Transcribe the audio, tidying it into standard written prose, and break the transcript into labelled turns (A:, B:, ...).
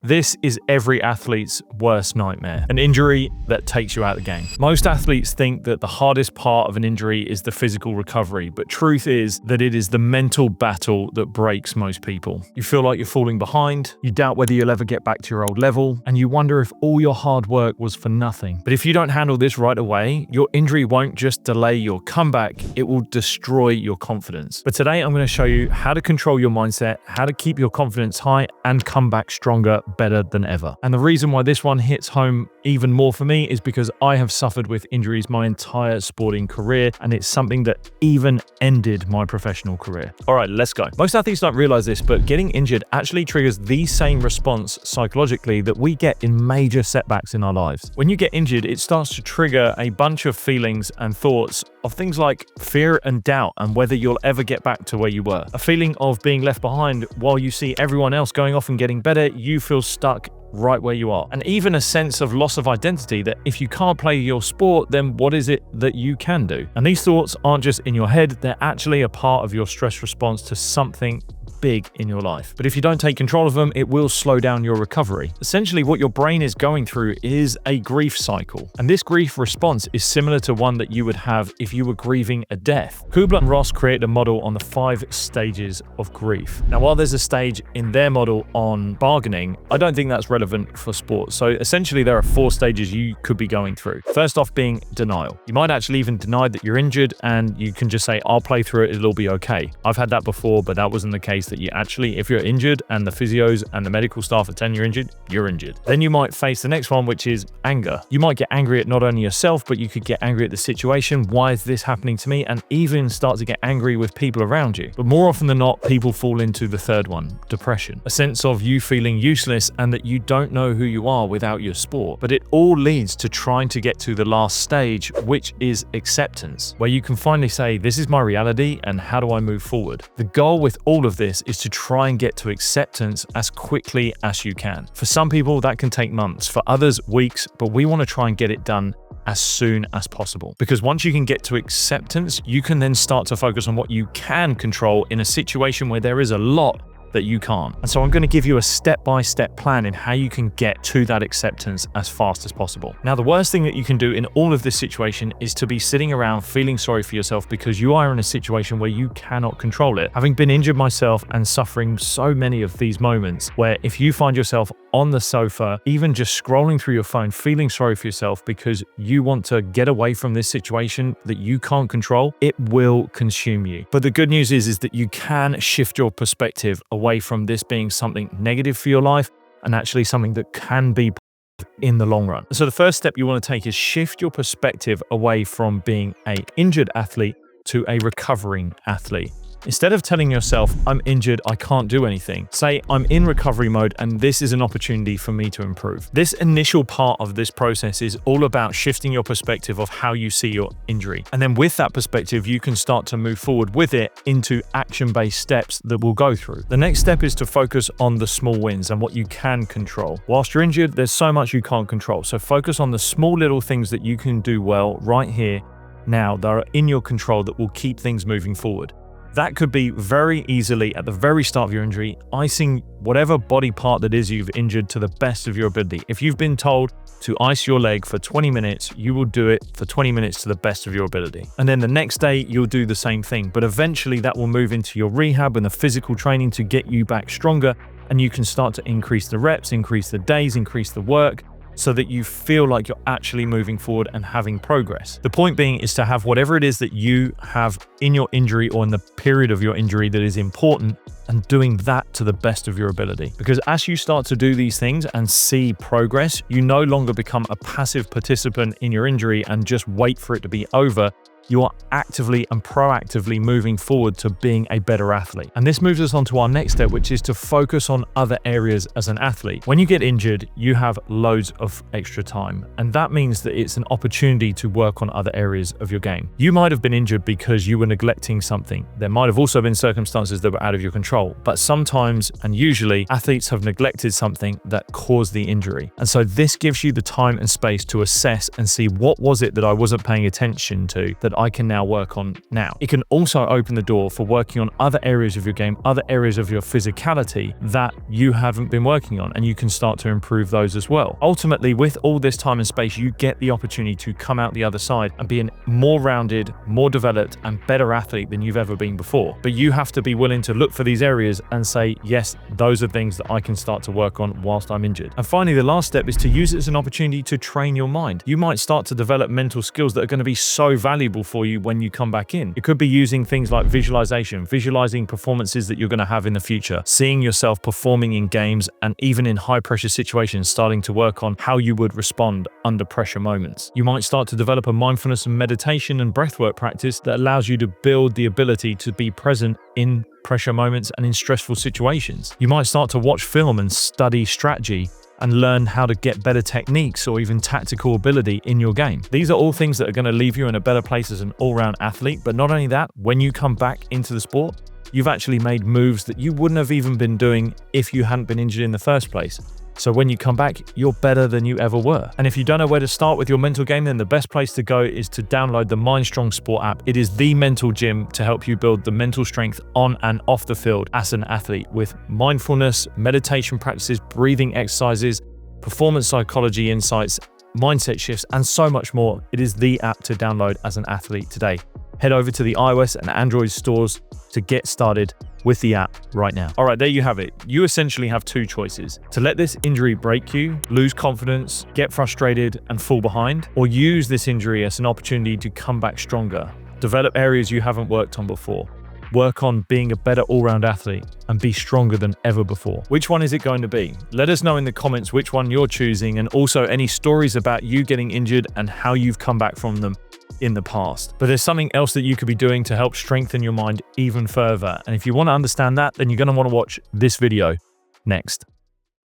A: This is every athlete's worst nightmare, an injury that takes you out of the game. Most athletes think that the hardest part of an injury is the physical recovery, but truth is that it is the mental battle that breaks most people. You feel like you're falling behind, you doubt whether you'll ever get back to your old level, and you wonder if all your hard work was for nothing. But if you don't handle this right away, your injury won't just delay your comeback, it will destroy your confidence. But today I'm going to show you how to control your mindset, how to keep your confidence high, and come back stronger, better than ever. And the reason why this one hits home even more for me is because I have suffered with injuries my entire sporting career, and it's something that even ended my professional career. All right, let's go. Most athletes don't realize this, but getting injured actually triggers the same response psychologically that we get in major setbacks in our lives. When you get injured, it starts to trigger a bunch of feelings and thoughts of things like fear and doubt and whether you'll ever get back to where you were. A feeling of being left behind while you see everyone else going off and getting better, you feel stuck right where you are. And even a sense of loss of identity that if you can't play your sport, then what is it that you can do? And these thoughts aren't just in your head, they're actually a part of your stress response to something big in your life. But if you don't take control of them, it will slow down your recovery. Essentially, what your brain is going through is a grief cycle. And this grief response is similar to one that you would have if you were grieving a death. Kubler-Ross created a model on the 5 stages of grief. Now, while there's a stage in their model on bargaining, I don't think that's relevant for sports. So essentially, there are 4 stages you could be going through. First off being denial. You might actually even deny that you're injured and you can just say, I'll play through it, it'll be okay. I've had that before, but that wasn't the case that you actually, if you're injured and the physios and the medical staff are telling you're injured, you're injured. Then you might face the next one, which is anger. You might get angry at not only yourself, but you could get angry at the situation. Why is this happening to me? And even start to get angry with people around you. But more often than not, people fall into the third one, depression. A sense of you feeling useless and that you don't know who you are without your sport. But it all leads to trying to get to the last stage, which is acceptance, where you can finally say, this is my reality and how do I move forward? The goal with all of this is to try and get to acceptance as quickly as you can. For some people, that can take months, for others, weeks, but we want to try and get it done as soon as possible. Because once you can get to acceptance, you can then start to focus on what you can control in a situation where there is a lot that you can't. And so I'm going to give you a step-by-step plan in how you can get to that acceptance as fast as possible. Now, the worst thing that you can do in all of this situation is to be sitting around feeling sorry for yourself because you are in a situation where you cannot control it. Having been injured myself and suffering so many of these moments where if you find yourself on the sofa, even just scrolling through your phone, feeling sorry for yourself because you want to get away from this situation that you can't control, it will consume you. But the good news is that you can shift your perspective away from this being something negative for your life and actually something that can be in the long run. So the first step you want to take is shift your perspective away from being an injured athlete to a recovering athlete. Instead of telling yourself, I'm injured, I can't do anything, say, I'm in recovery mode and this is an opportunity for me to improve. This initial part of this process is all about shifting your perspective of how you see your injury. And then with that perspective, you can start to move forward with it into action-based steps that we'll go through. The next step is to focus on the small wins and what you can control. Whilst you're injured, there's so much you can't control. So focus on the small little things that you can do well right here, now, that are in your control that will keep things moving forward. That could be very easily at the very start of your injury, icing whatever body part that is you've injured to the best of your ability. If you've been told to ice your leg for 20 minutes, you will do it for 20 minutes to the best of your ability. And then the next day, you'll do the same thing. But eventually that will move into your rehab and the physical training to get you back stronger. And you can start to increase the reps, increase the days, increase the work, so that you feel like you're actually moving forward and having progress. The point being is to have whatever it is that you have in your injury or in the period of your injury that is important and doing that to the best of your ability. Because as you start to do these things and see progress, you no longer become a passive participant in your injury and just wait for it to be over. You are actively and proactively moving forward to being a better athlete. And this moves us on to our next step, which is to focus on other areas as an athlete. When you get injured, you have loads of extra time. And that means that it's an opportunity to work on other areas of your game. You might have been injured because you were neglecting something. There might have also been circumstances that were out of your control. But sometimes, and usually, athletes have neglected something that caused the injury. And so this gives you the time and space to assess and see what was it that I wasn't paying attention to that I can now work on now. It can also open the door for working on other areas of your game, other areas of your physicality that you haven't been working on, and you can start to improve those as well. Ultimately, with all this time and space, you get the opportunity to come out the other side and be a more rounded, more developed, and better athlete than you've ever been before. But you have to be willing to look for these areas and say, yes, those are things that I can start to work on whilst I'm injured. And finally, the last step is to use it as an opportunity to train your mind. You might start to develop mental skills that are going to be so valuable for you when you come back in. It could be using things like visualization, visualizing performances that you're going to have in the future, seeing yourself performing in games, and even in high pressure situations, starting to work on how you would respond under pressure moments. You might start to develop a mindfulness and meditation and breathwork practice that allows you to build the ability to be present in pressure moments and in stressful situations. You might start to watch film and study strategy and learn how to get better techniques or even tactical ability in your game. These are all things that are going to leave you in a better place as an all-round athlete. But not only that, when you come back into the sport, you've actually made moves that you wouldn't have even been doing if you hadn't been injured in the first place. So when you come back, you're better than you ever were. And if you don't know where to start with your mental game, then the best place to go is to download the Mind Strong Sport app. It is the mental gym to help you build the mental strength on and off the field as an athlete, with mindfulness, meditation practices, breathing exercises, performance psychology insights, mindset shifts, and so much more. It is the app to download as an athlete today. Head over to the iOS and Android stores to get started with the app right now. All right, there you have it. You essentially have two choices: to let this injury break you, lose confidence, get frustrated, and fall behind, or use this injury as an opportunity to come back stronger, develop areas you haven't worked on before, work on being a better all-round athlete, and be stronger than ever before. Which one is it going to be? Let us know in the comments which one you're choosing, and also any stories about you getting injured and how you've come back from them in the past. But there's something else that you could be doing to help strengthen your mind even further. And if you want to understand that, then you're going to want to watch this video next.